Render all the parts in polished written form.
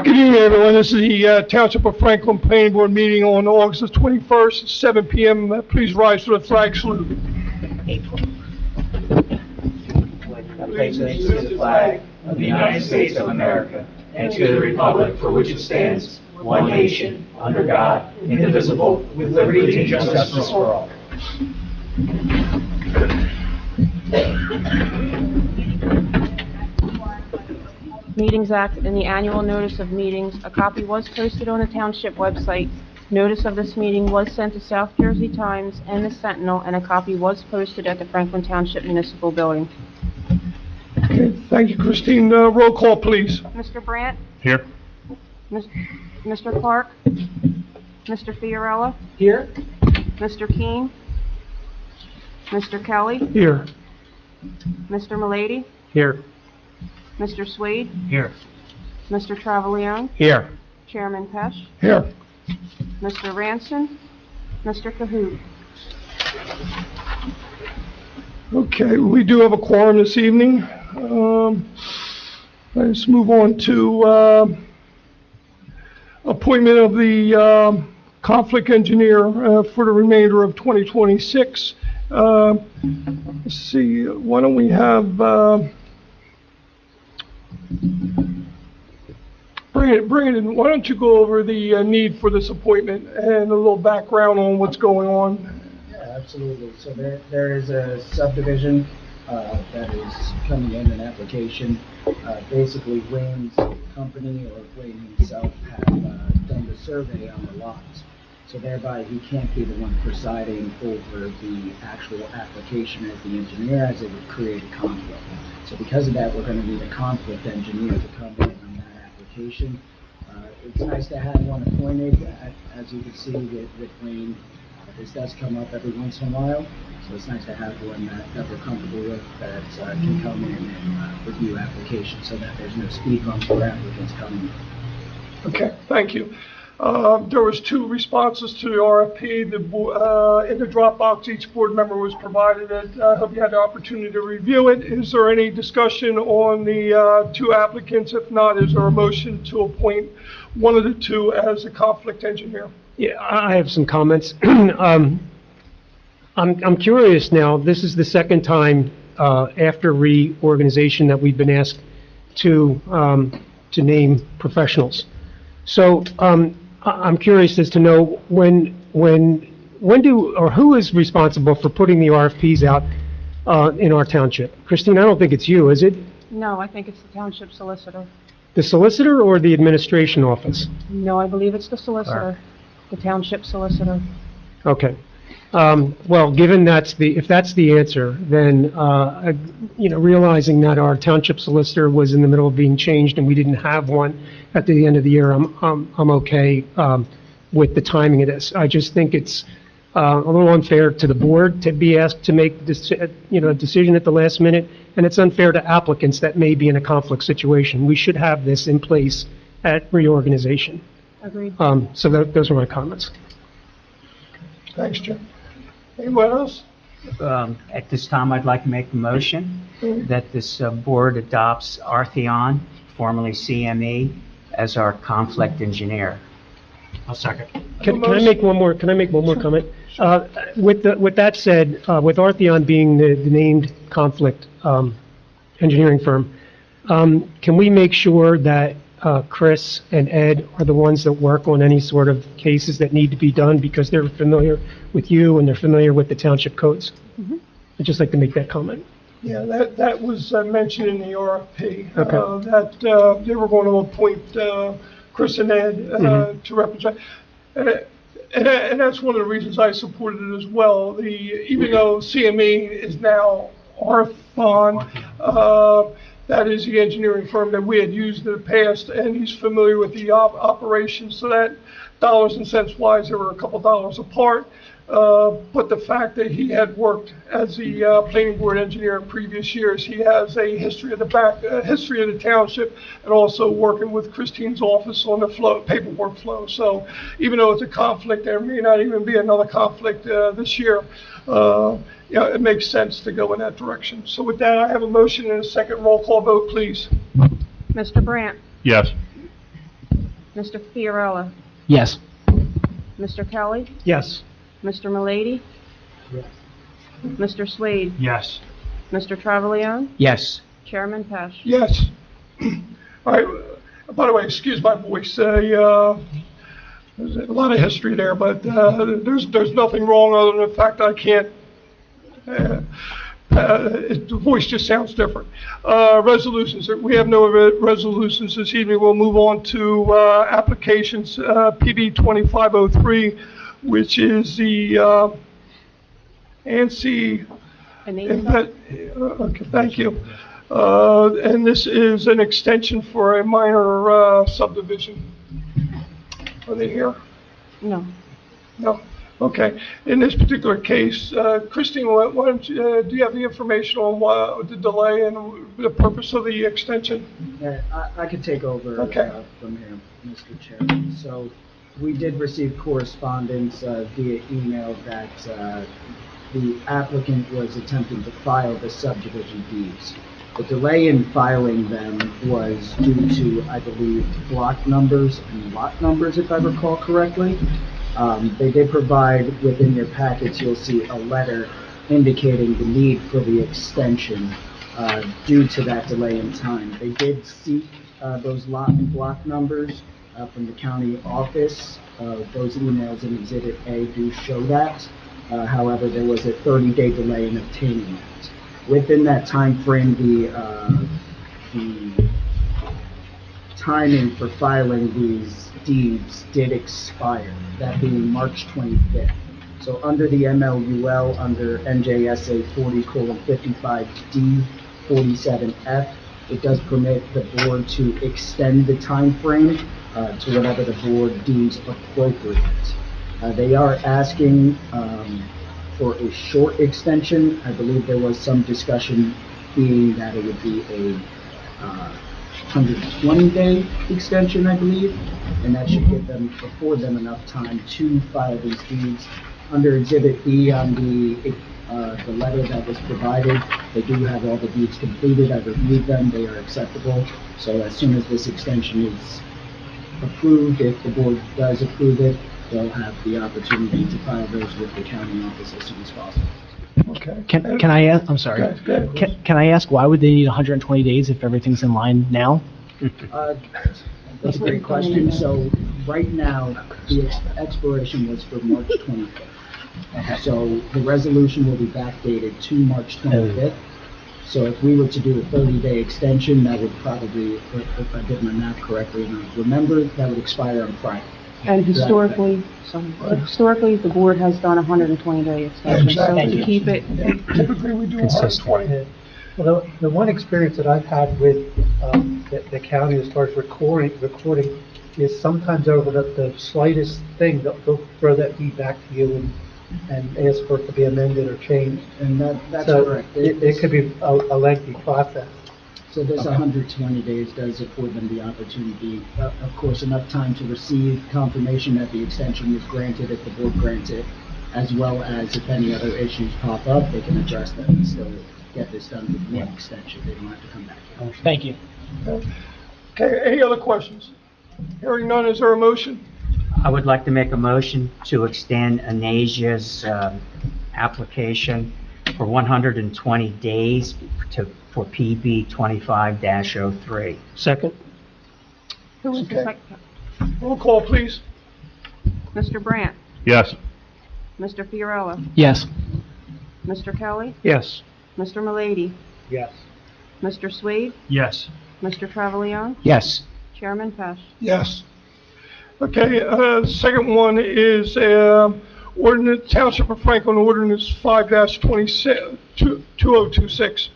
Good evening, everyone. This is the Township of Franklin Planning Board meeting on August the 21st, 7 p.m. Please rise for the flag salute. Allegiance to the flag of the United States of America and to the republic for which it stands, one nation, under God, indivisible, with liberty and justice for all. Meetings Act and the annual notice of meetings. A copy was posted on the township website. Notice of this meeting was sent to South Jersey Times and the Sentinel, and a copy was posted at the Franklin Township Municipal Building. Okay, thank you, Christine. Roll call, please. Mr. Brandt? Here. Mr. Clark? Mr. Fiorella? Here? Mr. Keane? Mr. Kelly? Here. Mr. Milady? Here. Mr. Swade? Here. Mr. Travaglione? Here. Chairman Pesh? Here. Mr. Ranson? Mr. Cahoot? Okay, we do have a quorum this evening. Let's move on to appointment of the conflict engineer for the remainder of 2026. Let's see, why don't we have Brandon, why don't you go over the need for this appointment and a little background on what's going on? Yeah, absolutely. So there is a subdivision that is coming in an application. Basically, Wayne's company or Wayne himself have done the survey on the lots. So thereby, he can't be the one presiding over the actual application as the engineer, as it would create a conflict. So because of that, we're going to need a conflict engineer to come in on that application. It's nice to have one appointed. As you can see with Wayne, this does come up every once in a while. So it's nice to have one that we're comfortable with, that can come in and review applications so that there's no speed bumps for applicants coming in. Okay, thank you. There was 2 responses to the RFP. In the Dropbox, each board member was provided it. I hope you had the opportunity to review it. Is there any discussion on the 2 applicants? If not, is there a motion to appoint one of the 2 as a conflict engineer? Yeah, I have some comments. I'm curious now, this is the second time after reorganization that we've been asked to name professionals. So I'm curious as to know when do, or who is responsible for putting the RFPs out in our township? Christine, I don't think it's you, is it? No, I think it's the township solicitor. The solicitor or the administration office? No, I believe it's the solicitor, the township solicitor. Okay. Well, given if that's the answer, then, realizing that our township solicitor was in the middle of being changed and we didn't have one at the end of the year, I'm okay, with the timing of this. I just think it's, a little unfair to the board to be asked to make this, a decision at the last minute, and it's unfair to applicants that may be in a conflict situation. We should have this in place at reorganization. Agreed. So those are my comments. Thanks, Jim. Anyone else? At this time, I'd like to make the motion that this board adopts Artheon, formerly CME, as our conflict engineer. I'll second. Can I make one more comment? With that said, with Artheon being the named conflict engineering firm, can we make sure that Chris and Ed are the ones that work on any sort of cases that need to be done because they're familiar with you and they're familiar with the township codes? Mm-hmm. I'd just like to make that comment. Yeah, that was mentioned in the RFP. Okay. That they were going to appoint Chris and Ed to represent. And that's one of the reasons I supported it as well. Even though CME is now Artheon, that is the engineering firm that we had used in the past, and he's familiar with the operations. So that dollars and cents wise, they were a couple dollars apart. But the fact that he had worked as the planning board engineer in previous years, he has a history of history of the township, and also working with Christine's office on the paperwork flow. So even though it's a conflict, there may not even be another conflict this year. It makes sense to go in that direction. So with that, I have a motion and a second. Roll call vote, please. Mr. Brandt? Yes. Mr. Fiorella, Yes. Mr. Kelly, Yes. Mr. Malady, Yes. Mr. Swade, Yes. Mr. Travalion, Yes. Chairman Pesh. Yes. All right, by the way, excuse my voice, there's a lot of history there, but there's nothing wrong other than the fact I can't, the voice just sounds different. Resolutions, we have no resolutions this evening. We'll move on to applications, PB 2503, which is the ANSI. Okay, thank you. And this is an extension for a minor subdivision. Are they here? No. No? Okay. In this particular case, Christine, why don't you, do you have the information on the delay and the purpose of the extension? Yeah, I could take over Okay. from here, Mr. Chairman. So we did receive correspondence via email that the applicant was attempting to file the subdivision deeds. The delay in filing them was due to, I believe, block numbers and lot numbers, if I recall correctly. They did provide, within your packets, you'll see a letter indicating the need for the extension due to that delay in time. They did seek those lot and block numbers from the county office. Those emails in Exhibit A do show that. However, there was a 30-day delay in obtaining that. Within that time frame, the timing for filing these deeds did expire, that being March 25th. So under the MLUL, under NJSA 40:55D 47F, it does permit the board to extend the time frame to whatever the board deems appropriate. They are asking for a short extension. I believe there was some discussion being that it would be a 120-day extension, I believe, and that should afford them enough time to file these deeds. Under Exhibit B on the letter that was provided, they do have all the deeds completed. I reviewed them; they are acceptable. So as soon as this extension is approved, if the board does approve it, they'll have the opportunity to file those with the county office as soon as possible. Okay. Can I ask, I'm sorry, Go ahead. can I ask why would they need 120 days if everything's in line now? That's a great question. So right now, the expiration was for March 25th. So the resolution will be backdated to March 25th. So if we were to do a 30-day extension, that would probably, if I did my math correctly and I remember, that would expire on Friday. And historically, the board has done a 120-day extension, so Exactly. to keep it, Typically, we do 120. Well, the one experience that I've had with the county as far as recording is sometimes over the slightest thing, they'll throw that deed back to you and ask for it to be amended or changed. And that's So correct. it could be a lengthy process. So this 120 days does afford them the opportunity, of course, enough time to receive confirmation that the extension was granted if the board grants it, as well as if any other issues pop up, they can address them and still get this done with one extension. They don't have to come back here. Thank you. Okay, any other questions? Hearing none, is there a motion? I would like to make a motion to extend Anasia's application for 120 days for PB 25-03. Second? who was the Okay. second? Roll call, please. Mr. Brandt, Yes. Mr. Fiorella, Yes. Mr. Kelly, Yes. Mr. Malady, Yes. Mr. Swade, Yes. Mr. Travalion, Yes. Chairman Pesh. Yes. Okay, second one is ordinance, Township of Franklin Ordinance 5-2026,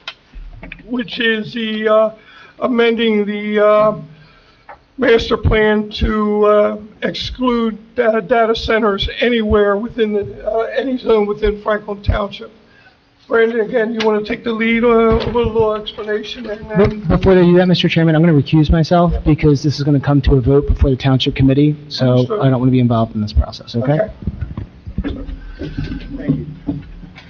which is the amending the master plan to exclude data centers anywhere within any zone within Franklin Township. Brandon, again, you want to take the lead, a little explanation, and then... Before they do that, Mr. Chairman, I'm going to recuse myself because this is going to come to a vote before the township committee, so Understood. I don't want to be involved in this process, okay? Thank you.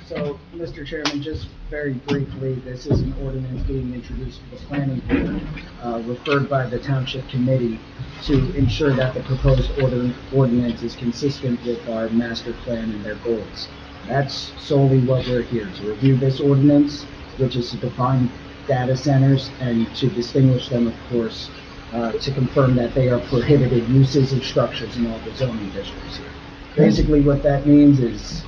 So Mr. Chairman, just very briefly, this is an ordinance being introduced to the planning board, referred by the township committee to ensure that the proposed ordinance is consistent with our master plan and their goals. That's solely what we're here, to review this ordinance, which is to define data centers and to distinguish them, of course, to confirm that they are prohibited uses and structures in all the zoning districts here. Basically, what that means is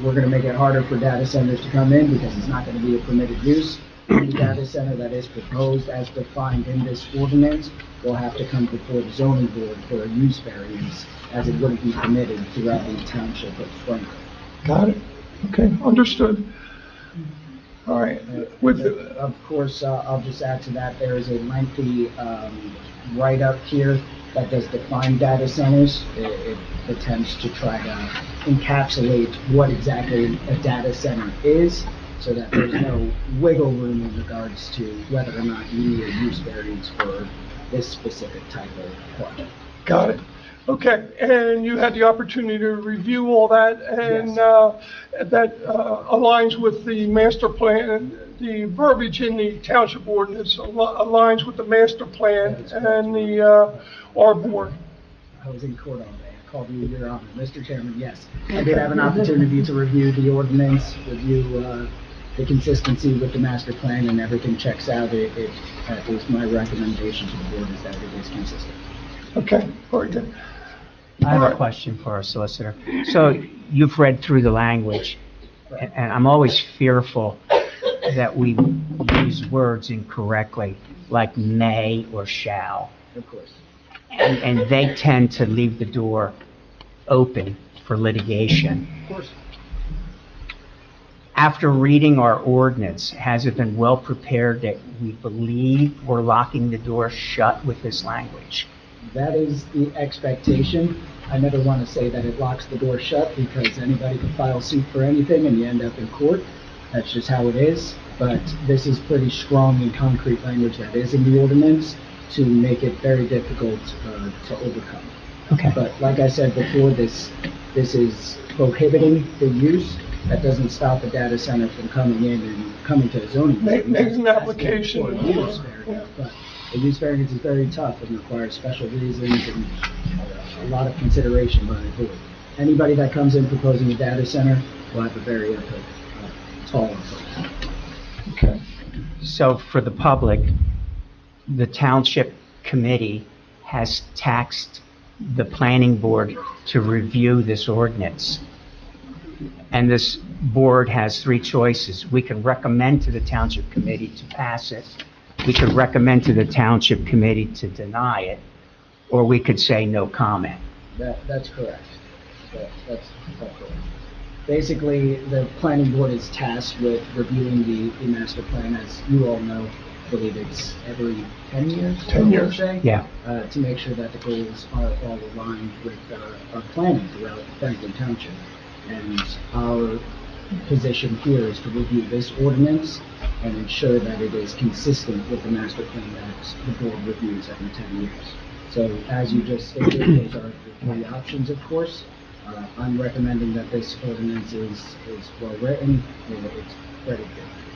we're going to make it harder for data centers to come in because it's not going to be a permitted use. Any data center that is proposed as defined in this ordinance will have to come before the zoning board for a use variance, as it wouldn't be permitted throughout the township of Franklin. Got it. Okay, understood. All right. Of course, I'll just add to that, there is a lengthy write-up here that does define data centers. It attempts to try to encapsulate what exactly a data center is, so that there's no wiggle room in regards to whether or not you need a use variance for this specific type of project. Got it. Okay, and you had the opportunity to review all that, and that aligns with the master plan, the verbiage in the township ordinance aligns with the master plan and the our board. I was in court all day. I called you, Your Honor. Mr. Chairman, yes. I did have an opportunity to review the ordinance, review the consistency with the master plan, and everything checks out. At least my recommendation to the board is that it is consistent. Okay, very good. I have a question for our solicitor. So you've read through the language, and I'm always fearful that we use words incorrectly, like may or shall. Of course. And they tend to leave the door open for litigation. Of course. After reading our ordinance, has it been well prepared that we believe we're locking the door shut with this language? That is the expectation. I never want to say that it locks the door shut, because anybody can file suit for anything and you end up in court. That's just how it is. But this is pretty strong and concrete language that is in the ordinance to make it very difficult to overcome. Okay. But like I said before, this is prohibiting the use. That doesn't stop a data center from coming in and coming to a zoning. Make an application. For a use variance, but the use variance is very tough and requires special reasons and a lot of consideration by the board. Anybody that comes in proposing a data center will have a very tall approach. Okay. So for the public, the township committee has tasked the planning board to review this ordinance. And this board has three choices. We can recommend to the township committee to pass it. We could recommend to the township committee to deny it, or we could say no comment. That's correct. That's correct. Basically, the planning board is tasked with reviewing the master plan. As you all know, I believe it's every 10 years? 10 years. Say, Yeah. to make sure that the goals are all aligned with our planning throughout Franklin Township. And our position here is to review this ordinance and ensure that it is consistent with the master plan that the board reviews every 10 years. So as you just stated, those are the three options, of course. I'm recommending that this ordinance is well written, and it's very good,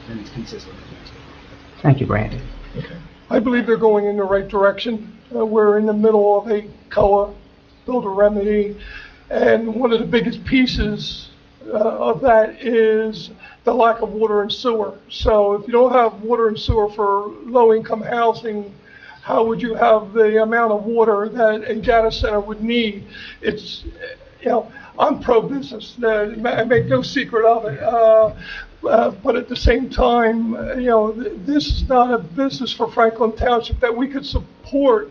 and it's consistent with the master plan. Thank you, Brandon. I believe they're going in the right direction. We're in the middle of a COA, build a remedy, and one of the biggest pieces of that is the lack of water and sewer. So if you don't have water and sewer for low-income housing, how would you have the amount of water that a data center would need? It's, I'm pro-business. I make no secret of it. But at the same time, this is not a business for Franklin Township that we could support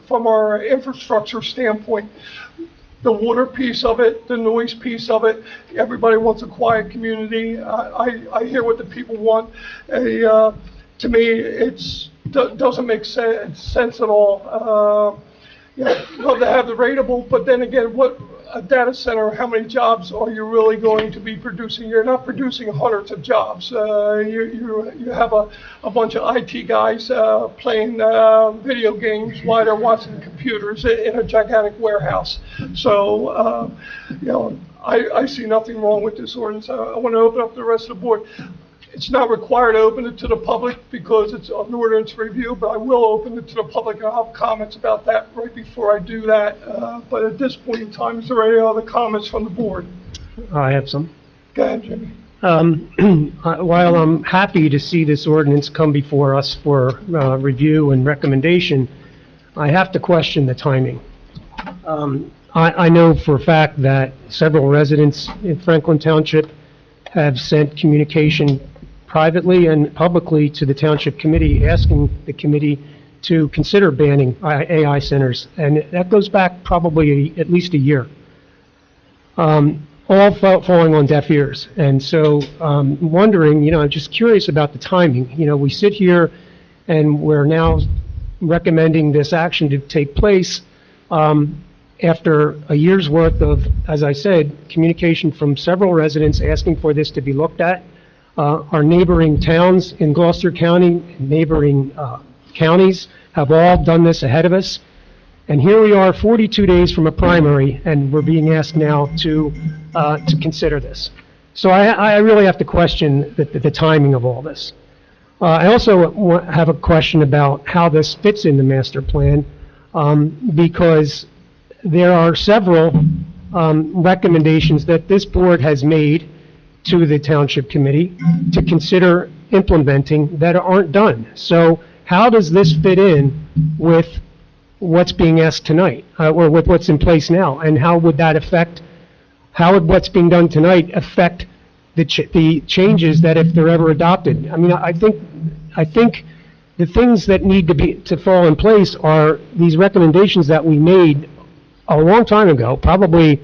from our infrastructure standpoint. The water piece of it, the noise piece of it, everybody wants a quiet community. I hear what the people want. To me, it doesn't make sense at all. Love to have the rateable, but then again, a data center, how many jobs are you really going to be producing? You're not producing hundreds of jobs. You have a bunch of IT guys playing video games while they're watching computers in a gigantic warehouse. So, I see nothing wrong with this ordinance. I want to open up the rest of the board. It's not required to open it to the public because it's an ordinance review, but I will open it to the public, and I'll have comments about that right before I do that. But at this point in time, is there any other comments from the board? I have some. Go ahead, Jimmy. While I'm happy to see this ordinance come before us for review and recommendation, I have to question the timing. I know for a fact that several residents in Franklin Township have sent communication privately and publicly to the Township Committee, asking the committee to consider banning AI centers, and that goes back probably at least a year. All falling on deaf ears, and so wondering, I'm just curious about the timing. We sit here and we're now recommending this action to take place after a year's worth of, as I said, communication from several residents asking for this to be looked at. Our neighboring towns in Gloucester County, neighboring counties have all done this ahead of us. And here we are 42 days from a primary, and we're being asked now to consider this. So I really have to question the timing of all this. I also have a question about how this fits in the master plan, because there are several recommendations that this board has made to the Township Committee to consider implementing that aren't done. So how does this fit in with what's being asked tonight, or with what's in place now? And how would what's being done tonight affect the changes that if they're ever adopted? I mean, I think the things that need to fall in place are these recommendations that we made a long time ago, probably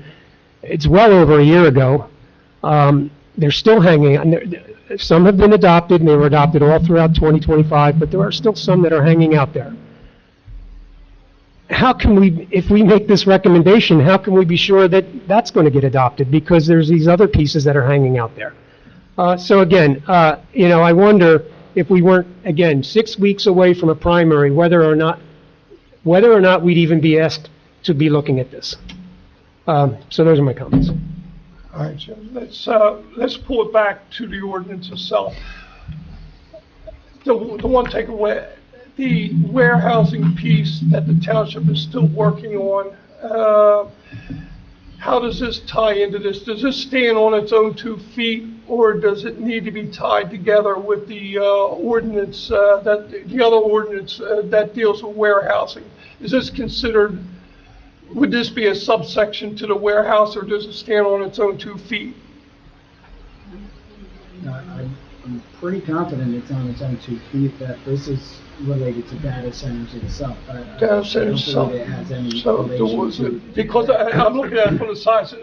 it's well over a year ago. They're still hanging on. Some have been adopted, and they were adopted all throughout 2025, but there are still some that are hanging out there. How can we, if we make this recommendation, how can we be sure that that's going to get adopted? Because there's these other pieces that are hanging out there. So again, I wonder if we weren't, again, 6 weeks away from a primary, whether or not we'd even be asked to be looking at this. So those are my comments. All right, Jim, let's pull it back to the ordinance itself. The one takeaway, the warehousing piece that the township is still working on, how does this tie into this? Does this stand on its own 2 feet, or does it need to be tied together with the ordinance, the other ordinance that deals with warehousing? Is this considered, would this be a subsection to the warehouse, or does it stand on its own 2 feet? I'm pretty confident it's on its own 2 feet, that this is related to data centers itself. Data centers itself. I don't believe it has any So, relation to... because I'm looking at it from the size,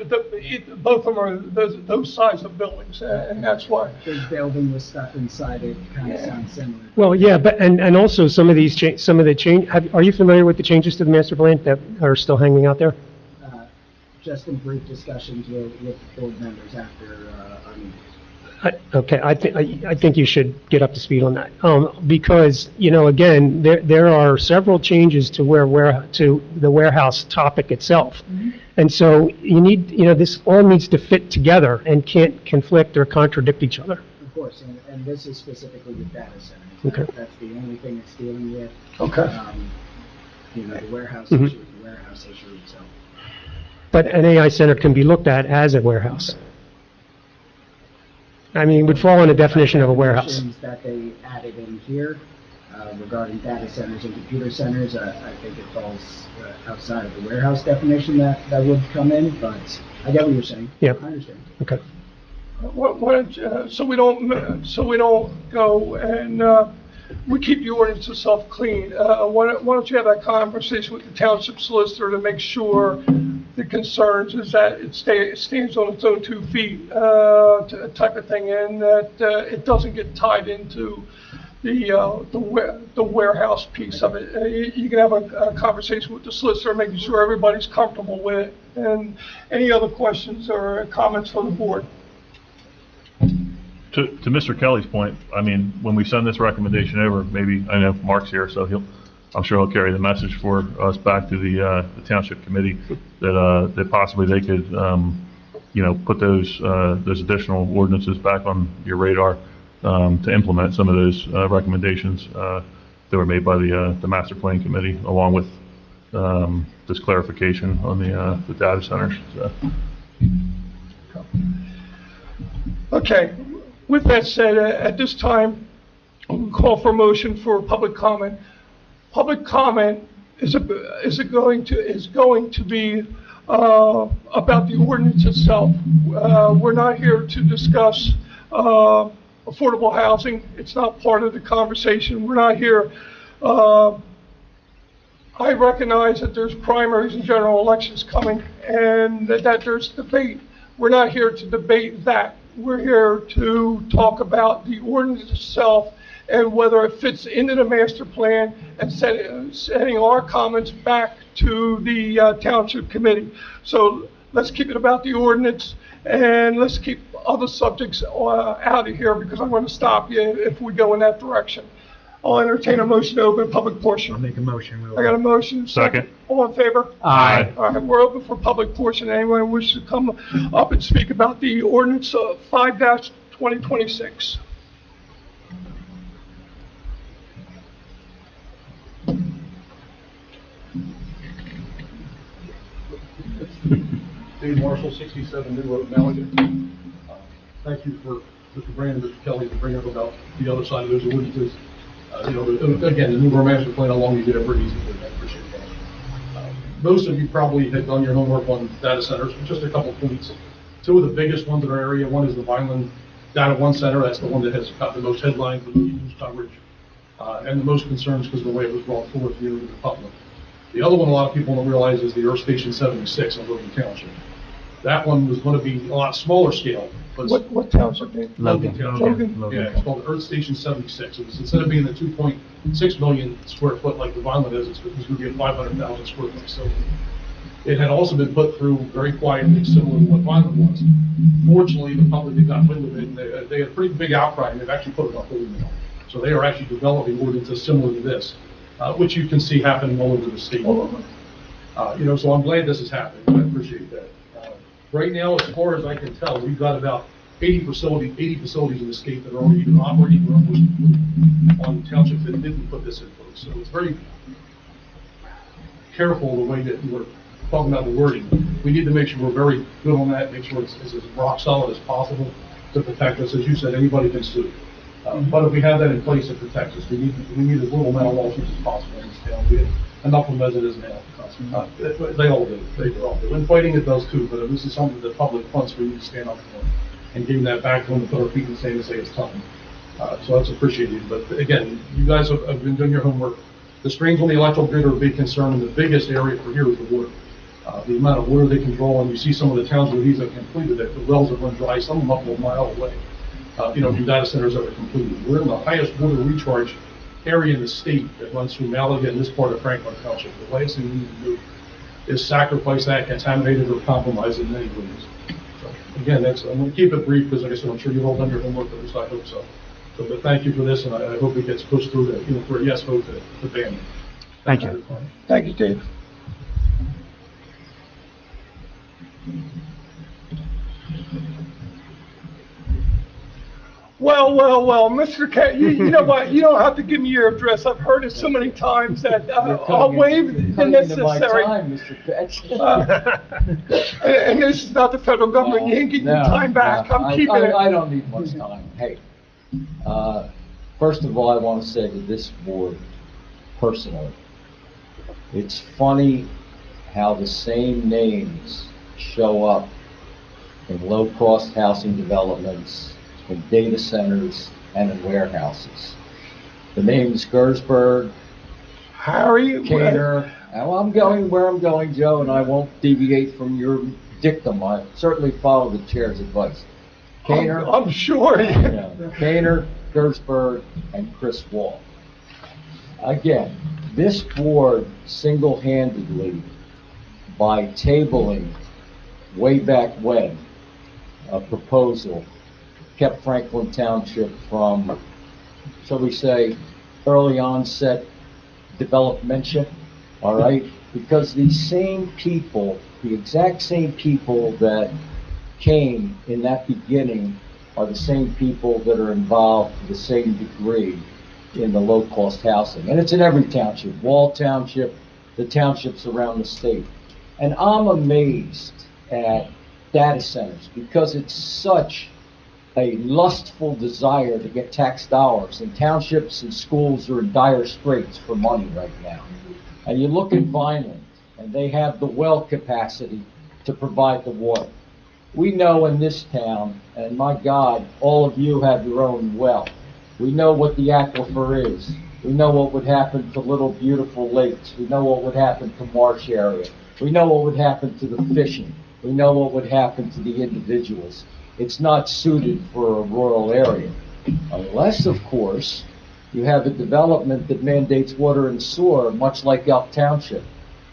both of them are those size of buildings, and that's why. Big building with stuff inside it kind of sounds similar. Well, yeah, but, and also some of the change, are you familiar with the changes to the master plan that are still hanging out there? Just in brief discussions with board members after our meeting. Okay, I think you should get up to speed on that, because, again, there are several changes to to the warehouse topic itself. Mm-hmm. And so you need, this all needs to fit together and can't conflict or contradict each other. Of course, and this is specifically with data centers. Okay. That's the only thing it's dealing with. Okay. The warehouse Mm-hmm. issue is the warehouse issue, so. But an AI center can be looked at as a warehouse. I mean, it would fall in the definition of a warehouse. Definitions that they added in here regarding data centers and computer centers, I think it falls outside of the warehouse definition that would come in, but I get what you're saying. Yeah. I understand. Okay. So we don't go and we keep the ordinance itself clean. Why don't you have that conversation with the township solicitor to make sure the concerns is that it stands on its own 2 feet type of thing, and that it doesn't get tied into the warehouse piece of it. You can have a conversation with the solicitor, making sure everybody's comfortable with it. And any other questions or comments from the board? To Mr. Kelly's point, I mean, when we send this recommendation over, maybe, I know Mark's here, so I'm sure he'll carry the message for us back to the township committee that possibly they could, put those additional ordinances back on your radar to implement some of those recommendations that were made by the master plan committee, along with this clarification on the data centers. So. Okay. With that said, at this time, we'll call for a motion for public comment. Public comment is going to be about the ordinance itself. We're not here to discuss affordable housing. It's not part of the conversation. We're not here. I recognize that there's primaries and general elections coming, and that there's debate. We're not here to debate that. We're here to talk about the ordinance itself and whether it fits into the master plan, and sending our comments back to the township committee. So let's keep it about the ordinance, and let's keep other subjects out of here, because I'm going to stop you if we go in that direction. I'll entertain a motion to open public portion. I'll make a motion. I got a motion. Second. All in favor? Aye. All right, we're open for public portion. Anyone who wishes to come up and speak about the ordinance 5-2026? Dave Marshall, 67 New Road, Malaga. Thank you for Mr. Brand and Mr. Kelly to bring up about the other side of those ordinances. Again, the New Road Master Plan, how long you did it pretty easy. I appreciate that. Most of you probably had done your homework on data centers, but just a couple points. Two of the biggest ones in our area, one is the Vineland Data One Center. That's the one that has got the most headlines, the most news coverage, and the most concerns because of the way it was brought forth here to the public. The other one a lot of people don't realize is the Earth Station 76 in Logan Township. That one was going to be a lot smaller scale. But What township name? Logan. Logan? Yeah, it's called Earth Station 76. It was, instead of being the 2.6 million square foot like the Vineland is, it was going to be a 500,000 square foot facility. It had also been put through very quietly, similar to what Vineland was. Fortunately, the public had got wind of it, and they had a pretty big outcry, and they've actually put it on hold now. So they are actually developing ordinances similar to this, which you can see happening all over the state. So I'm glad this is happening. I appreciate that. Right now, as far as I can tell, we've got about 80 facilities in the state that are already either operating or almost on townships that didn't put this in place. So it's very careful the way that we're talking about the wording. We need to make sure we're very good on that, make sure it's as rock solid as possible to protect us. As you said, anybody can sue. But if we have that in place, it protects us. We need as little amount of lawsuits as possible in this town. We have enough of them as it is now. They all do. They all do. And fighting it does too, but if this is something the public wants, we need to stand up for and give them that back to them and put our feet in the sand and say it's time. So that's appreciated. But again, you guys have been doing your homework. The strains on the electrical grid are a big concern, and the biggest area for here is the water. The amount of water they can draw, and you see some of the towns where these have completed it, the wells have run dry, some of them up a mile away. From data centers that are completed. We're in the highest water recharge area in the state that runs through Malaga and this part of Franklin Township. The last thing we need to do is sacrifice that, contaminate it, or compromise it in any ways. So, again, I'm going to keep it brief because, like I said, I'm sure you've all done your homework, at least I hope so. But thank you for this, and I hope it gets pushed through for a yes vote to ban it. Thank you. Thank you, Dave. Well, Mr. K, you know what? You don't have to give me your address. I've heard it so many times that I'll waive the necessary. And this is not the federal government. You ain't getting your time back. I'm keeping it. I don't need much time. Hey, first of all, I want to say to this board, personally, it's funny how the same names show up in low-cost housing developments, in data centers, and in warehouses. The names Gersberg, Harry, Kaner. Well, I'm going where I'm going, Joe, and I won't deviate from your dictum. I certainly follow the chair's advice. Kaner. I'm sure. Kaner, Gersberg and Chris Wall. Again, this board single-handedly, by tabling way back when a proposal, kept Franklin Township from, shall we say, early onset developmentia, all right? Because these same people, the exact same people that came in that beginning are the same people that are involved to the same degree in the low-cost housing. And it's in every township, Wall Township, the townships around the state. And I'm amazed at data centers because it's such a lustful desire to get tax dollars, and townships and schools are in dire straits for money right now. And you look at Vineland, and they have the well capacity to provide the water. We know in this town, and my God, all of you have your own well. We know what the aquifer is. We know what would happen to little beautiful lakes. We know what would happen to marsh area. We know what would happen to the fishing. We know what would happen to the individuals. It's not suited for a rural area. Unless, of course, you have a development that mandates water and sewer, much like Elk Township.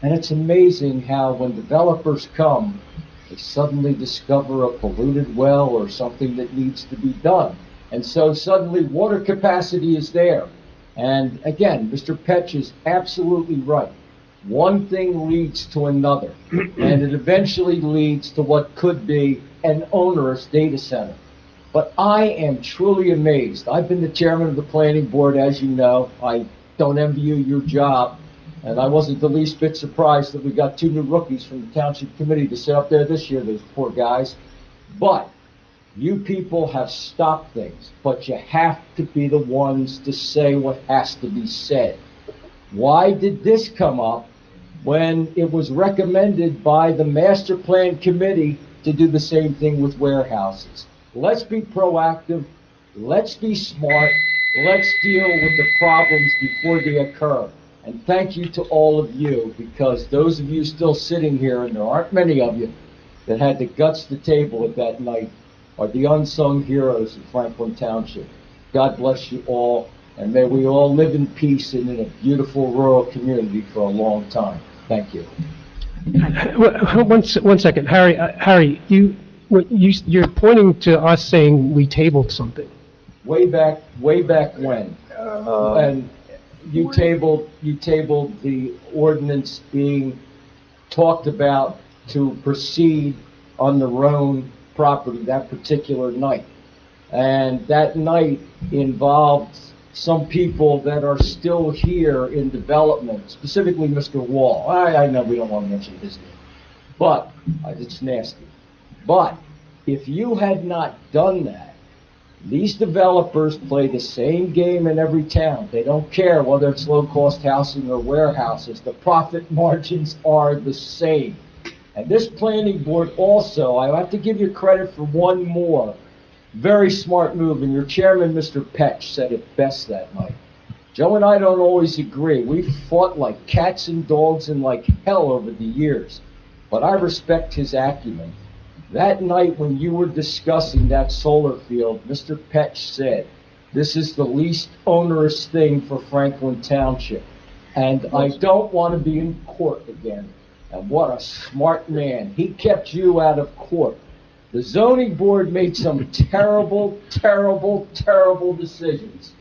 And it's amazing how when developers come, they suddenly discover a polluted well or something that needs to be done. And so suddenly water capacity is there. And again, Mr. Petch is absolutely right. One thing leads to another, and it eventually leads to what could be an onerous data center. But I am truly amazed. I've been the chairman of the planning board, as you know. I don't envy you your job, and I wasn't the least bit surprised that we got 2 new rookies from the township committee to sit up there this year, those poor guys. But you people have stopped things, but you have to be the ones to say what has to be said. Why did this come up when it was recommended by the master plan committee to do the same thing with warehouses? Let's be proactive. Let's be smart. Let's deal with the problems before they occur. And thank you to all of you, because those of you still sitting here, and there aren't many of you, that had the guts to table it that night, are the unsung heroes of Franklin Township. God bless you all. And may we all live in peace and in a beautiful rural community for a long time. Thank you. One second, Harry, you're pointing to us saying we tabled something. Way back when, and you tabled the ordinance being talked about to proceed on the Roan property that particular night, and that night involved some people that are still here in development, specifically Mr. Wall. I know we don't want to mention his name, but it's nasty. But if you had not done that, these developers play the same game in every town. They don't care whether it's low-cost housing or warehouses. The profit margins are the same. And this planning board also, I have to give you credit for one more very smart move, and your chairman, Mr. Petch, said it best that night. Joe and I don't always agree. We've fought like cats and dogs and like hell over the years, but I respect his acumen. That night when you were discussing that solar field, Mr. Petch said, this is the least onerous thing for Franklin Township, and I don't want to be in court again. And what a smart man. He kept you out of court. The zoning board made some terrible, terrible, terrible decisions.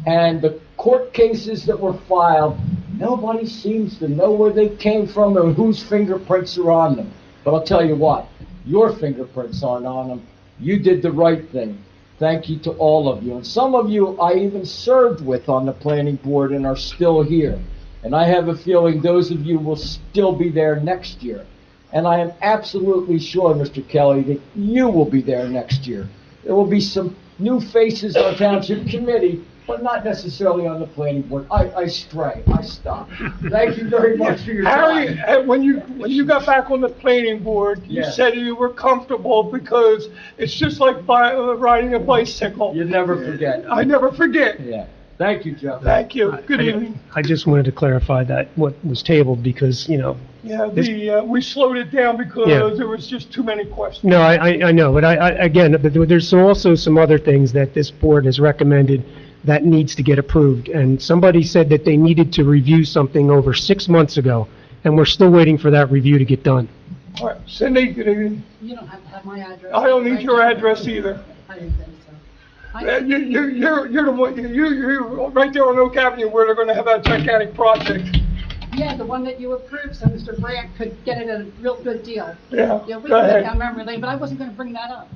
And the court cases that were filed, nobody seems to know where they came from or whose fingerprints are on them. But I'll tell you what, your fingerprints aren't on them. You did the right thing. Thank you to all of you. And some of you I even served with on the planning board and are still here. And I have a feeling those of you will still be there next year. And I am absolutely sure, Mr. Kelly, that you will be there next year. There will be some new faces on Township Committee, but not necessarily on the planning board. I stray. I stop. Thank you very much for your time. Harry, when you got back on the planning board, you said you were comfortable because it's just like riding a bicycle. You never forget. I never forget. Yeah. Thank you, Jeff. Thank you. Good evening. I just wanted to clarify that, what was tabled, because, Yeah, This- we slowed it down because Yeah. there was just too many questions. no, I know, but again, but there's also some other things that this board has recommended that needs to get approved. And somebody said that they needed to review something over 6 months ago, and we're still waiting for that review to get done. All right, Cindy, good evening. You don't have to have my address. I don't need your address either. I didn't think so. You're the one, you're right there on Oak Avenue where they're gonna have that gigantic project. Yeah, the one that you approved, so Mr. Brandt could get it at a real good deal. Yeah, Yeah, we go can go ahead. down memory lane, but I wasn't gonna bring that up.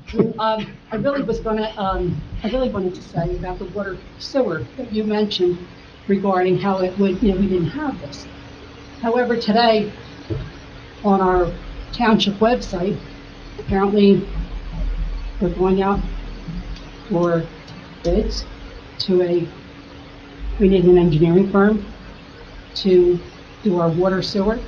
I really wanted to say about the water sewer that you mentioned regarding how it would, we didn't have this. However, today, on our township website, apparently, we're going out for bids we need an engineering firm to do our water sewer.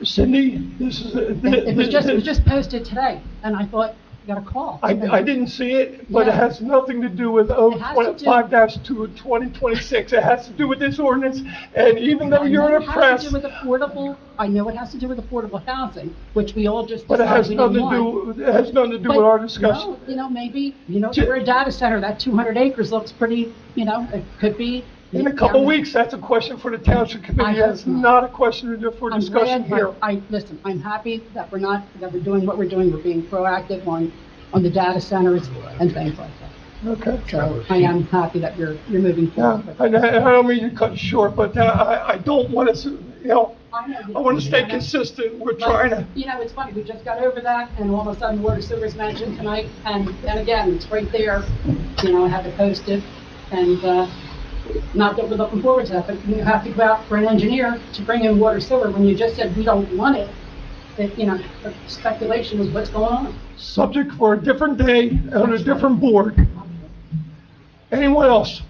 Cindy, this is, It was just posted today, and I thought, you got a call. I didn't see it, but it Yeah. has nothing to do with It has to do- 025-2 of 2026. It has to do with this ordinance, and even though you're in the It has press, to do with affordable, I know it has to do with affordable housing, which we all just but it has decided we nothing didn't to want. do, it has nothing to do with our discussion. No, maybe, we're a data center, that 200 acres looks pretty, it could be. In a couple weeks, that's a question for the township I committee. hope That's not. not a question for I'm discussion glad, here. listen, I'm happy that we're doing what we're doing, we're being proactive on the data centers and things like that. Okay. So I am happy that you're moving Yeah, forward. I don't mean to cut you short, but I don't want to, I want to stay But, consistent. We're trying to, it's funny, we just got over that, and all of a sudden, water sewer's mentioned tonight, and again, it's right there, I had to post it, and, not that we're looking forward to that, but you have to go out for an engineer to bring in water sewer, when you just said we don't want it, the speculation is what's going on. subject for a different day on a different board. Anyone else?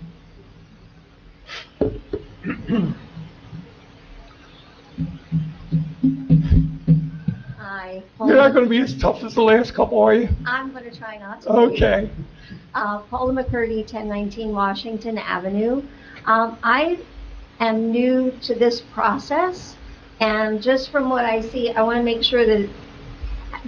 Hi. You're not going to be as tough as the last couple, are you? I'm going to try not to. be. Okay. Paula McCurdy, 1019 Washington Avenue. I am new to this process, and just from what I see, I want to make sure that,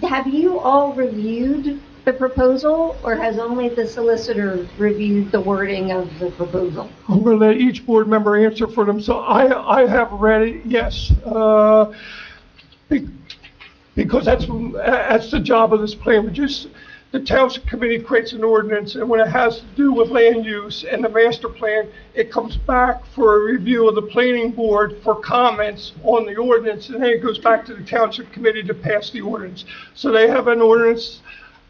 have you all reviewed the proposal, or has only the solicitor reviewed the wording of the proposal? I'm going to let each board member answer for themselves. I have read it, yes. Because that's the job of this plan. The township committee creates an ordinance, and when it has to do with land use and the master plan, it comes back for a review of the planning board for comments on the ordinance, and then it goes back to the township committee to pass the ordinance. So they have an ordinance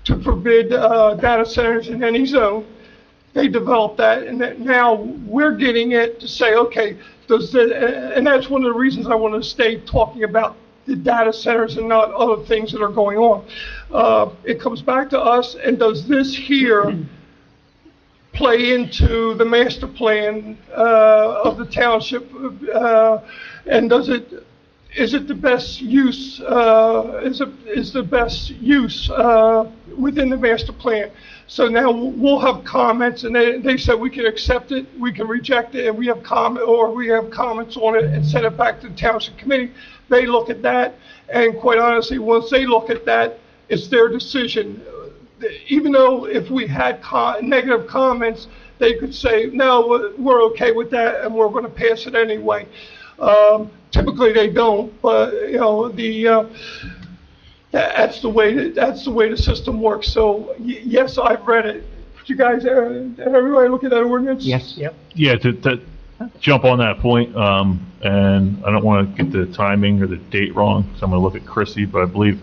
to forbid data centers in any zone. They developed that, and that now we're getting it to say, okay, and that's one of the reasons I want to stay talking about the data centers and not other things that are going on. It comes back to us, and does this here play into the master plan of the township? And is it the best use, is the best use within the master plan? So now we'll have comments, and they said we can accept it, we can reject it, and we have comments on it and send it back to the township committee. They look at that, and quite honestly, once they look at that, it's their decision. Even though if we had negative comments, they could say, no, we're okay with that, and we're going to pass it anyway. Typically, they don't, but that's the way the system works. So yes, I've read it. Did you guys, everybody look at that ordinance? Yes. Yep. Yeah, to jump on that point, and I don't want to get the timing or the date wrong, so I'm going to look at Chrissy, but I believe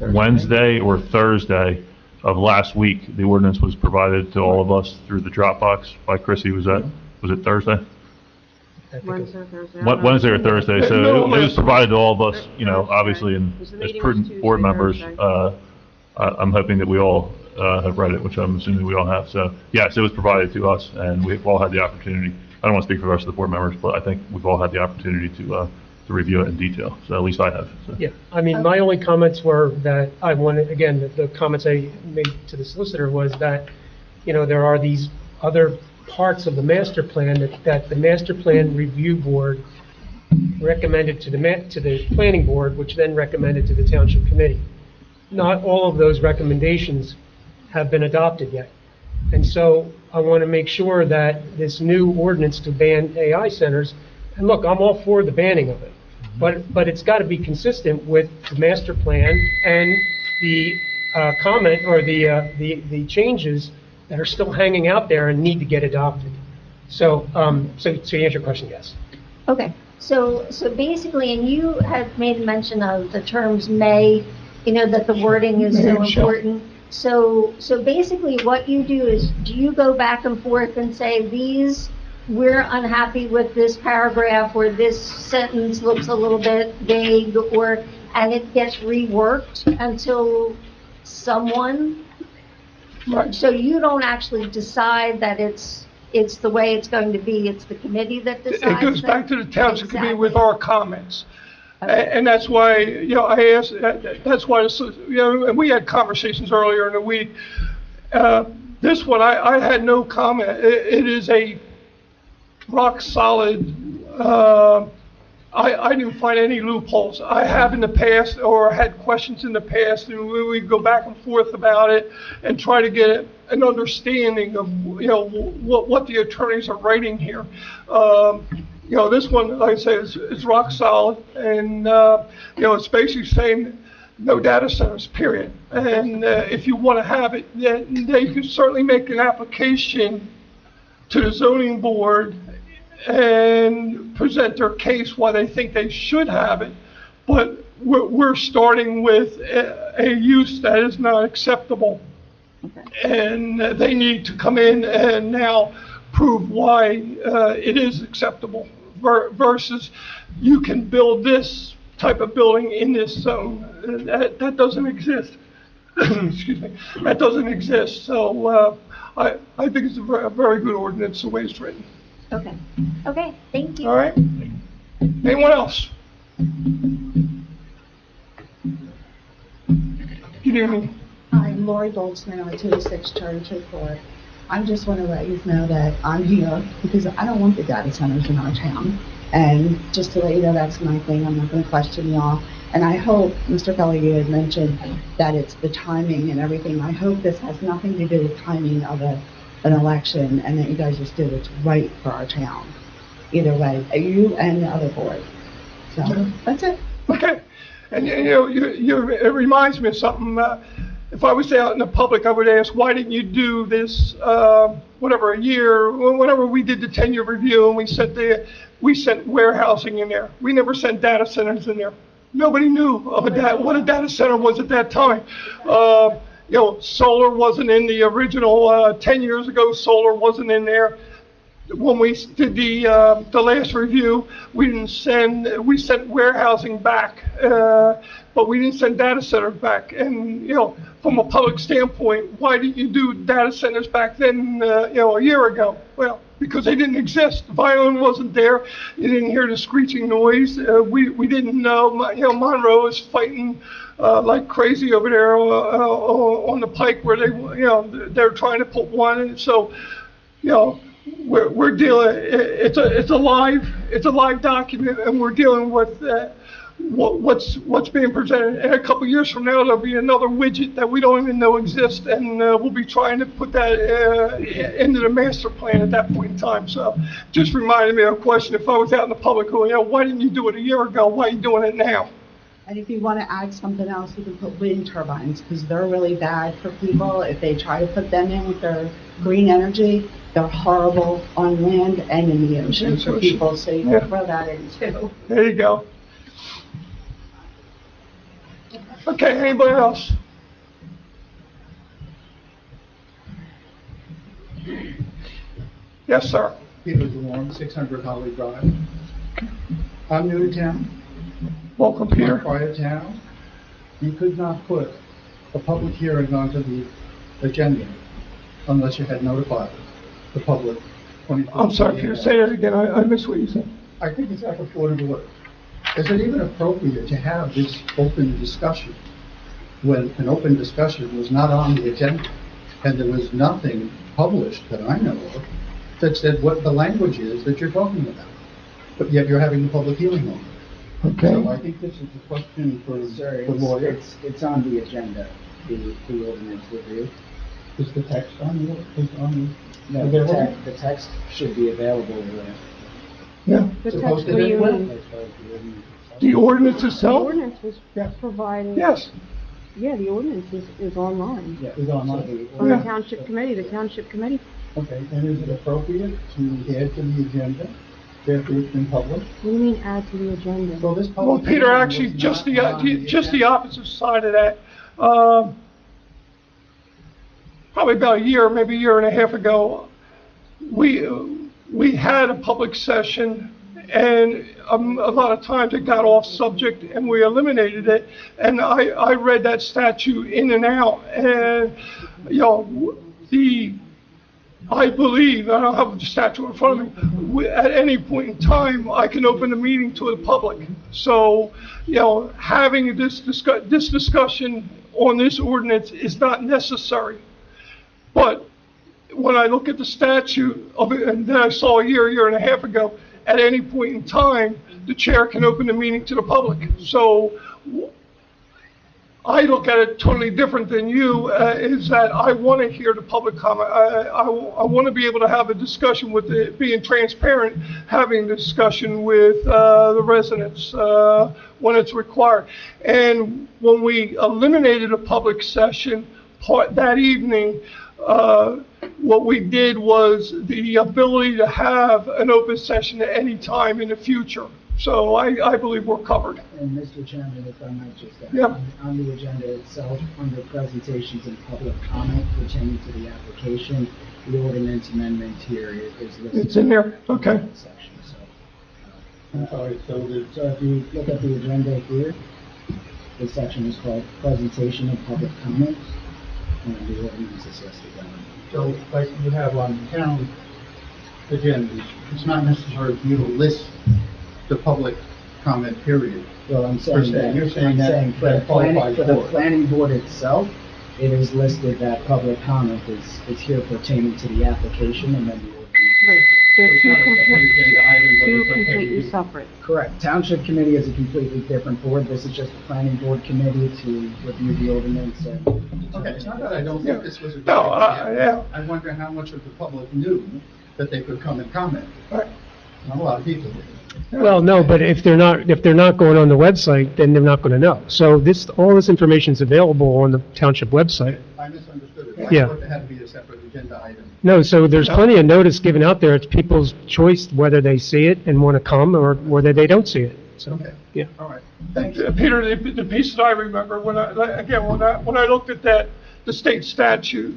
Wednesday or Thursday of last week, the ordinance was provided to all of us through the Dropbox by Chrissy. Was it Thursday? Wednesday or Thursday. Wednesday or Thursday, so No, it was provided to all of us, Thursday. obviously, and Because the as meeting was prudent Tuesday, board members, Thursday. I'm hoping that we all have read it, which I'm assuming we all have. So, yes, it was provided to us, and we've all had the opportunity. I don't want to speak for the rest of the board members, but I think we've all had the opportunity to review it in detail. So at least I have. So. Yeah, I mean, my only comments were that I wanted, again, the comments I made to the solicitor was that, there are these other parts of the master plan that the master plan review board recommended to the planning board, which then recommended to the township committee. Not all of those recommendations have been adopted yet. And so I want to make sure that this new ordinance to ban AI centers, and look, I'm all for the banning of it, but it's got to be consistent with the master plan and the comment or the changes that are still hanging out there and need to get adopted. So to answer your question, yes. Okay, so basically, and you had made mention of the terms may, that the wording is so important. So basically what you do is, do you go back and forth and say, we're unhappy with this paragraph, or this sentence looks a little bit vague, and it gets reworked until someone, Right. so you don't actually decide that it's the way it's going to be, it's the committee that decides? It goes back to the township committee with our comments. Okay. And that's why, I asked, that's why, and we had conversations earlier in the week. This one, I had no comment. It is a rock solid, I didn't find any loopholes. I have in the past, or had questions in the past, and we go back and forth about it and try to get an understanding of, what the attorneys are writing here. This one, like I say, is rock solid, and, it's basically saying no data centers, period. And if you want to have it, then you can certainly make an application to the zoning board and present their case why they think they should have it. But we're starting with a use that is not acceptable. And they need to come in and now prove why it is acceptable versus you can build this type of building in this zone. That doesn't exist. Excuse me. That doesn't exist. So I think it's a very good ordinance the way it's written. Okay, thank you. All right. Anyone else? Good evening. I'm Lori Goldsman on 206 Charter Court. I just want to let you know that I'm here because I don't want the data centers in our town. And just to let you know, that's my thing. I'm not going to question y'all. And I hope, Mr. Kelly, you had mentioned that it's the timing and everything. I hope this has nothing to do with timing of an election, and that you guys just do what's right for our town. Either way, you and the other board. So that's it. Okay. And it reminds me of something. If I was out in the public, I would ask, why didn't you do this, a year, whenever we did the 10-year review and we sent warehousing in there. We never sent data centers in there. Nobody knew of what a data center was at that time. Solar wasn't in the original, 10 years ago, solar wasn't in there. When we did the last review, we sent warehousing back, but we didn't send data centers back. And, from a public standpoint, why didn't you do data centers back then, a year ago? Well, because they didn't exist. The violin wasn't there. You didn't hear the screeching noise. We didn't know. Monroe is fighting like crazy over there on the pike where they're trying to put one in. So, we're dealing. It's a live document, and we're dealing with what's being presented. And a couple years from now, there'll be another widget that we don't even know exists, and we'll be trying to put that into the master plan at that point in time. So, just reminded me of a question. If I was out in the public, why didn't you do it a year ago? Why are you doing it now? And if you want to add something else, you can put wind turbines, because they're really bad for people. If they try to put them in with their green energy, they're horrible on land and in the ocean for people, so you can throw that in too. There you go. Okay, anybody else? Yes, sir. Peter DeLorme, 600 Holly Drive. I'm new to town. Welcome, Peter. Prior town, you could not put a public hearing onto the agenda unless you had notified the public. I'm sorry, Peter, say that again. I missed what you said. I think it's out of order. Is it even appropriate to have this open discussion when an open discussion was not on the agenda and there was nothing published that I know of that said what the language is that you're talking about, but yet you're having the public hearing on it. So I Okay. think this is a question for Sir, the lawyer. it's on the agenda, the ordinance review. Is the text on the, is on No, available? the text should be available, Yeah. The It's text posted for you, anywhere? as far as the ordinance. The ordinance the itself? ordinance was Yeah. provided. Yes. Yeah, the ordinance is online. Yeah, Is online. so the From the Yeah. township committee, the township committee. Okay, and is it appropriate to add to the agenda after it's been published? What do you mean add to the agenda? So this Well, public Peter, hearing actually, was just not on just the agenda. opposite side of that. Probably about a year, maybe a year and a half ago, we had a public session, and a lot of times it got off subject, and we eliminated it. And I read that statute in and out, and I believe, I don't have the statute in front of me, at any point in time, I can open the meeting to the public. So, having this discussion on this ordinance is not necessary. But when I look at the statute of it, and then I saw a year and a half ago, at any point in time, the chair can open the meeting to the public. So I look at it totally different than you, is that I want to hear the public comment. I want to be able to have a discussion with it, being transparent, having a discussion with the residents when it's required. And when we eliminated a public session that evening, what we did was the ability to have an open session at any time in the future. So I believe we're covered. And Mr. Chairman, if I might just add, Yeah. on the agenda itself, under presentations and public comment pertaining to the application, the ordinance amendment here is listed. It's in there? Okay. in that section, so. I'm sorry, so the, So if you look at the agenda here, the section is called presentation and public comment, and the ordinance is listed down. so like you have on town agendas, it's not necessary for you to list the public comment period. Well, I'm saying that, You're saying I'm that saying for the that qualifies planning, for the for it. planning board itself, it is listed that public comment is here pertaining to the application and then the ordinance. Right, they're It's two not a separate agenda item, but it's okay completely to- separate. Correct. Township committee is a completely different board. This is just a planning board committee to review the ordinance and. Okay, it's not that I don't think this was a good No, idea. yeah. I wonder how much of the public knew that they could come and comment. Right. Not a lot of people did. Well, no, but if they're not going on the website, then they're not going to know. So all this information's available on the township website. I misunderstood it. I Yeah. thought it had to be a separate agenda item. No, so there's plenty of notice given out there. It's people's choice whether they see it and want to come or whether they don't see it. So, Okay. yeah. All right. Thanks. Peter, the piece that I remember, when I looked at that, the state statute,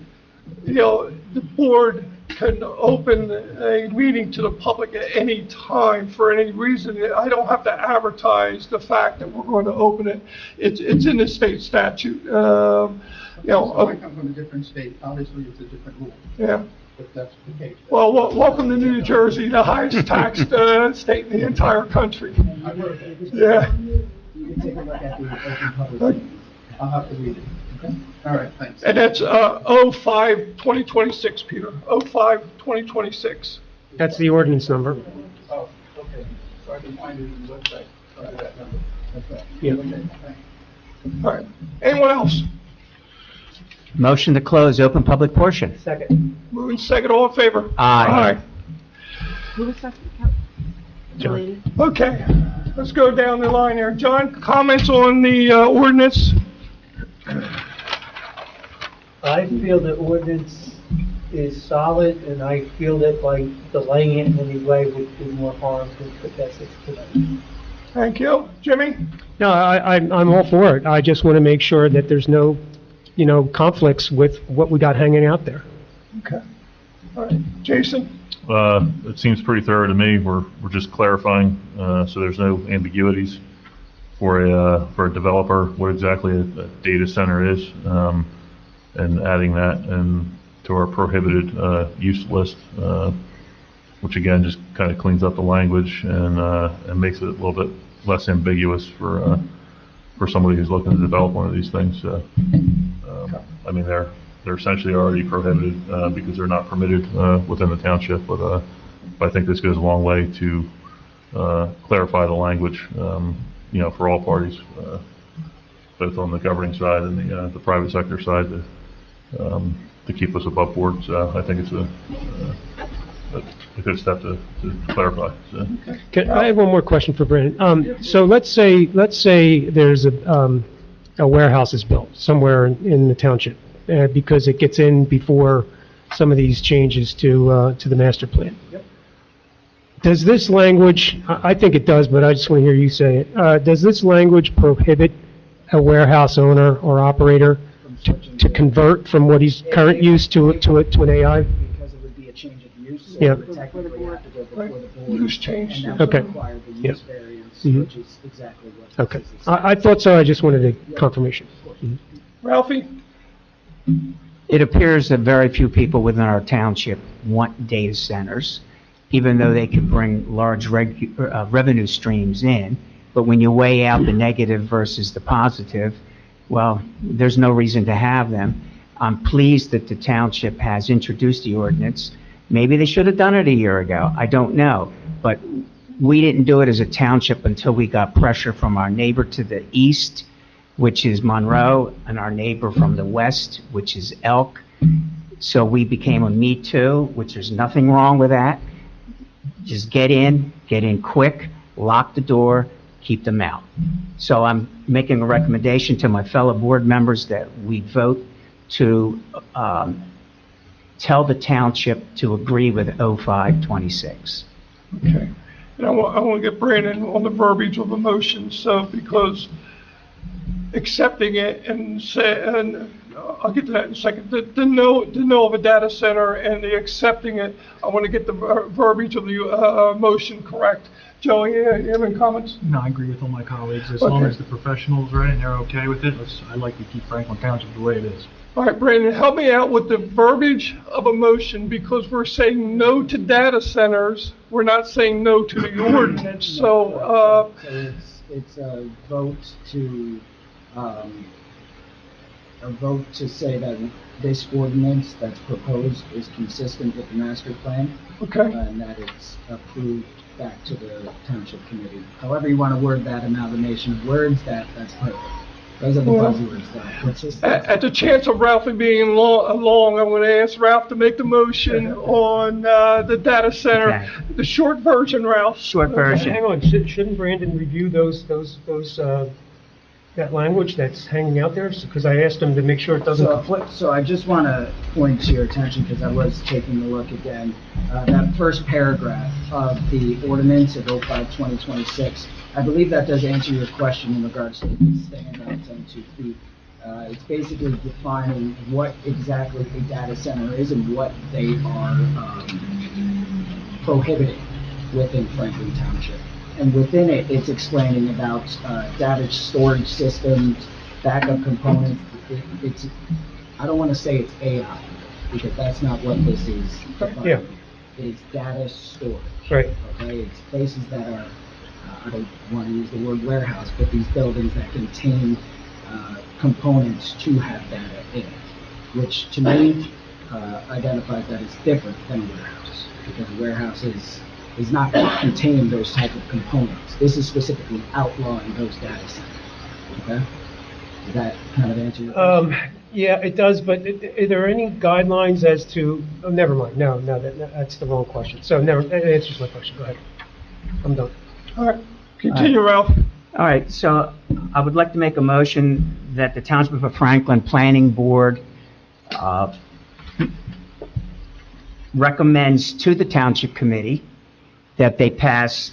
the board can open a meeting to the public at any time for any reason. I don't have to advertise the fact that we're going to open it. It's in the state statute. So I come from a different state. Obviously, it's a different rule, Yeah. but that's the case. Well, welcome to New Jersey, the highest taxed state in the entire country. I heard that. Yeah. You can take a look at the open public Okay. meetings. I'll have to read it. Okay? All right, thanks. And that's 05-2026, Peter. 05-2026. That's the ordinance number. Oh, okay. So I can find it in the website under that number. That's right. Yeah. Okay, thanks. All right. Anyone else? Motion to close open public portion. Second. Moving second, all in favor? Aye. Who was second? The John. lady? Okay, let's go down the line here. John, comments on the ordinance? I feel the ordinance is solid, and I feel that by delaying it in any way would do more harm than benefit tonight. Thank you. Jimmy? No, I'm all for it. I just want to make sure that there's no, conflicts with what we got hanging out there. Okay. All right. Jason? It seems pretty thorough to me. We're just clarifying, so there's no ambiguities for a developer, what exactly a data center is, and adding that to our prohibited use list, which again just kind of cleans up the language and makes it a little bit less ambiguous for somebody who's looking to develop one of these things. I mean, they're essentially already prohibited, because they're not permitted, within the township, but I think this goes a long way to, clarify the language, for all parties, both on the governing side and the private sector side to keep us above board. So I think it's a good step to clarify. So. I have one more question for Brandon. So let's say there's a warehouse is built somewhere in the township, because it gets in before some of these changes to the master plan. Yep. Does this language, I think it does, but I just want to hear you say it, does this language prohibit a warehouse owner or operator to convert from what he's current use to an AI? Because it would be a change of use, so Yeah. it would technically have to go before the board. Use change. And that would Okay. require the Yeah. use variance, Mhm. which is exactly what Okay. this is. I thought so, I just wanted a confirmation. Mhm. Ralphie? It appears that very few people within our township want data centers, even though they could bring large revenue streams in. But when you weigh out the negative versus the positive, well, there's no reason to have them. I'm pleased that the township has introduced the ordinance. Maybe they should have done it a year ago. I don't know. But we didn't do it as a township until we got pressure from our neighbor to the east, which is Monroe, and our neighbor from the west, which is Elk. So we became a Me Too, which there's nothing wrong with that. Just get in quick, lock the door, keep them out. So I'm making a recommendation to my fellow board members that we vote to tell the township to agree with 0526. Okay. And I want to get Brandon on the verbiage of the motion, so because accepting it and I'll get to that in a second, the no of a data center and the accepting it, I want to get the verbiage of the motion correct. Joey, you have any comments? No, I agree with all my colleagues. As Okay. long as the professionals are and they're okay with it, I'd like to keep Franklin Township the way it is. All right, Brandon, help me out with the verbiage of a motion, because we're saying no to data centers. We're not saying no to the ordinance, so, So it's a vote to say that this ordinance that's proposed is consistent with the master plan. Okay. And that it's approved back to the township committee. However you want to word that amalgamation of words, that's perfect. Those are the Well, buzzwords, though. Consistent. at the chance of Ralphie being along, I'm going to ask Ralph to make the motion on the data center. Okay. The short version, Ralph. Short version. Hang on, shouldn't Brandon review that language that's hanging out there? Because I asked him to make sure it doesn't conflict. So I just want to point to your attention, because I was taking a look again, that first paragraph of the ordinance of 05-2026, I believe that does answer your question in regards to the standouts and 2 feet. It's basically defining what exactly a data center is and what they are prohibiting within Franklin Township. And within it, it's explaining about data storage systems, backup components. I don't want to say it's AI, because that's not what this is. Yeah. It's data storage. Right. Okay, it's places that are, I don't want to use the word warehouse, but these buildings that contain components to have data in it, which to me identifies that it's different than a warehouse, because a warehouse is not going to contain those type of components. This is specifically outlawing those data centers. Okay? Does that kind of answer your question? Yeah, it does, but are there any guidelines as to, oh, never mind, no, that's the wrong question. So that answers my question, go ahead. I'm done. All right, continue, Ralph. All right, so I would like to make a motion that the Township of Franklin Planning Board recommends to the Township Committee that they pass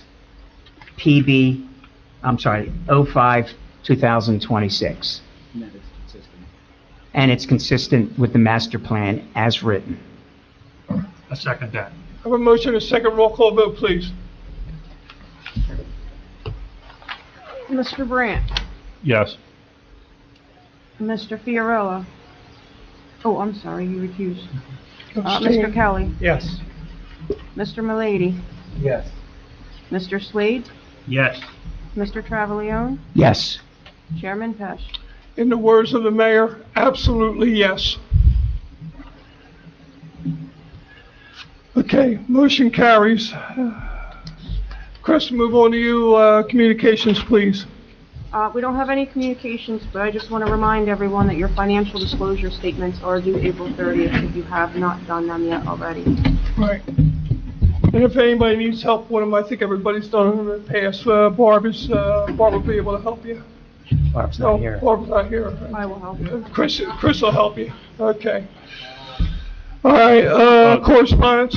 05-2026. And that it's consistent. And it's consistent with the master plan as written. I second that. I have a motion, a second roll call vote, please. Mr. Brandt, Yes. Mr. Fiorella. Oh, I'm sorry, you recused. Mr. Kelly, Yes. Mr. Milady, Yes. Mr. Slade, Yes. Mr. Travaglione, Yes. Chairman Pesh. In the words of the mayor, absolutely yes. Okay, motion carries. Chris, move on to you, communications, please. We don't have any communications, but I just want to remind everyone that your financial disclosure statements are due April 30th if you have not done them yet already. Right. And if anybody needs help with them, I think everybody's done them in the past. Barb will be able to help you. Barb's No, not here. Barb's not here. I will help you. Chris will help you. Okay. All right, correspondence?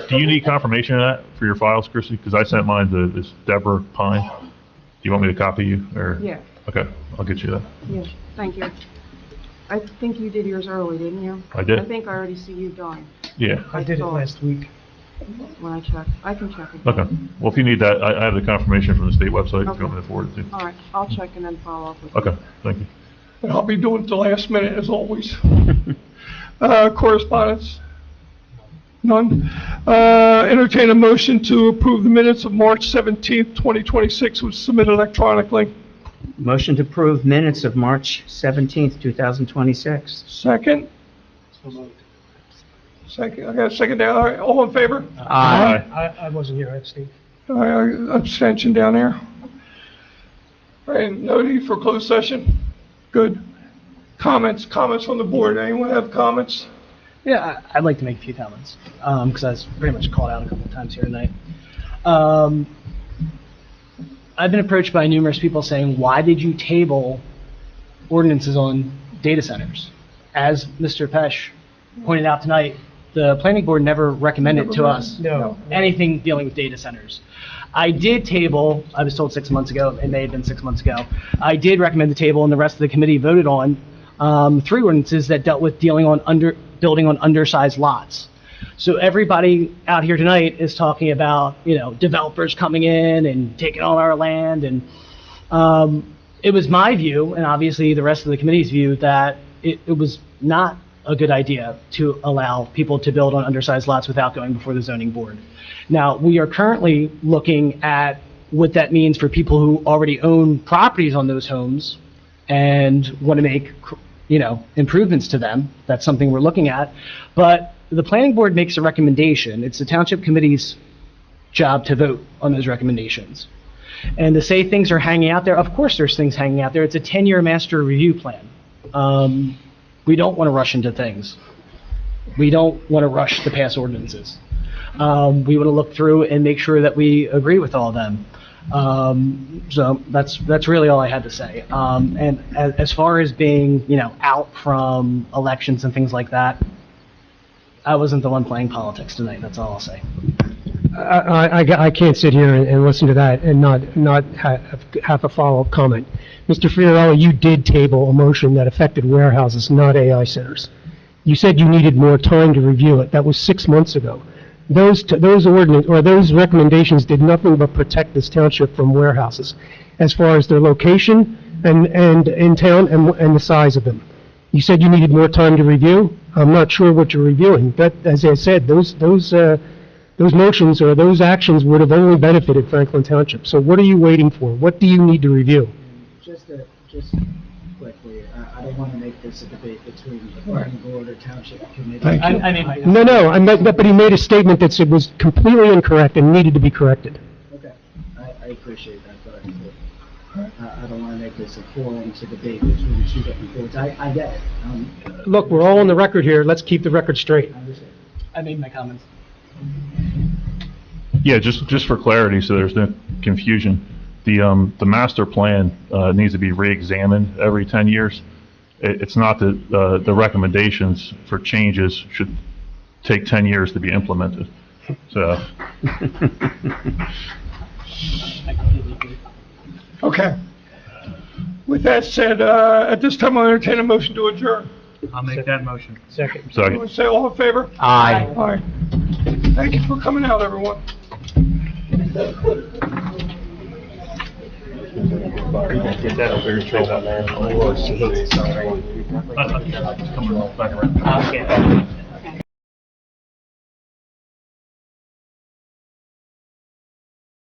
Do you need confirmation of that for your files, Chrissy? Because I sent mine to this Deborah Pine. Do you want me to copy you, or? Yeah, Okay, I'll get you that. yeah, thank you. I think you did yours early, didn't you? I did. I think I already see you done Yeah, I did it last week. when I checked. I can check again. okay. Well, if you need that, I have the confirmation from the state website, if you want me to forward it to you. All right, I'll check and then follow up with you. Okay, thank you. And I'll be doing it the last minute, as always. Correspondence? None. Entertain a motion to approve the minutes of March 17th, 2026, was submitted electronically. Motion to approve minutes of March 17th, 2026. Second? Second, I got a second down. All right, all in favor? Aye. I wasn't here, I abstained. Abstention down there. All right, no need for closed session? Good. Comments from the board. Anyone have comments? Yeah, I'd like to make a few comments, because I was pretty much called out a couple of times here tonight. I've been approached by numerous people saying, why did you table ordinances on data centers? As Mr. Pesh pointed out tonight, the planning board never recommended to us anything dealing with data centers. I did table, I was told 6 months ago, it may have been 6 months ago, I did recommend the table, and the rest of the committee voted on 3 ordinances that dealt with building on undersized lots. So everybody out here tonight is talking about, developers coming in and taking all our land, and it was my view, and obviously the rest of the committee's view, that it was not a good idea to allow people to build on undersized lots without going before the zoning board. Now, we are currently looking at what that means for people who already own properties on those homes and want to make, improvements to them. That's something we're looking at. But the planning board makes a recommendation. It's the township committee's job to vote on those recommendations. And to say things are hanging out there, of course there's things hanging out there. It's a 10-year master review plan. We don't want to rush into things. We don't want to rush to pass ordinances. We want to look through and make sure that we agree with all of them. So that's really all I had to say. And as far as being, out from elections and things like that, I wasn't the one playing politics tonight. That's all I'll say. I can't sit here and listen to that and not have a follow-up comment. Mr. Fiorello, you did table a motion that affected warehouses, not AI centers. You said you needed more time to review it. That was 6 months ago. Those recommendations did nothing but protect this township from warehouses, as far as their location and in town and the size of them. You said you needed more time to review. I'm not sure what you're reviewing. But as I said, those motions or those actions would have only benefited Franklin Township. So what are you waiting for? What do you need to review? Just quickly, I don't want to make this a debate between the planning board or township committee. Thank you. No, but he made a statement that said was completely incorrect and needed to be corrected. Okay, I appreciate that, but I don't want to make this a forum to debate between two different boards. I get it. Look, we're all on the record here. Let's keep the record straight. I understand. I made my comments. Yeah, just for clarity, so there's no confusion, the master plan needs to be re-examined every 10 years. It's not that the recommendations for changes should take 10 years to be implemented. So. Okay. With that said, at this time, I'll entertain a motion to adjourn. I'll make that motion. Second. Sorry. Say all in favor? Aye. Aye. Thank you for coming out, everyone. Get that over here, Oh, she hates it already. Coming back around. Okay.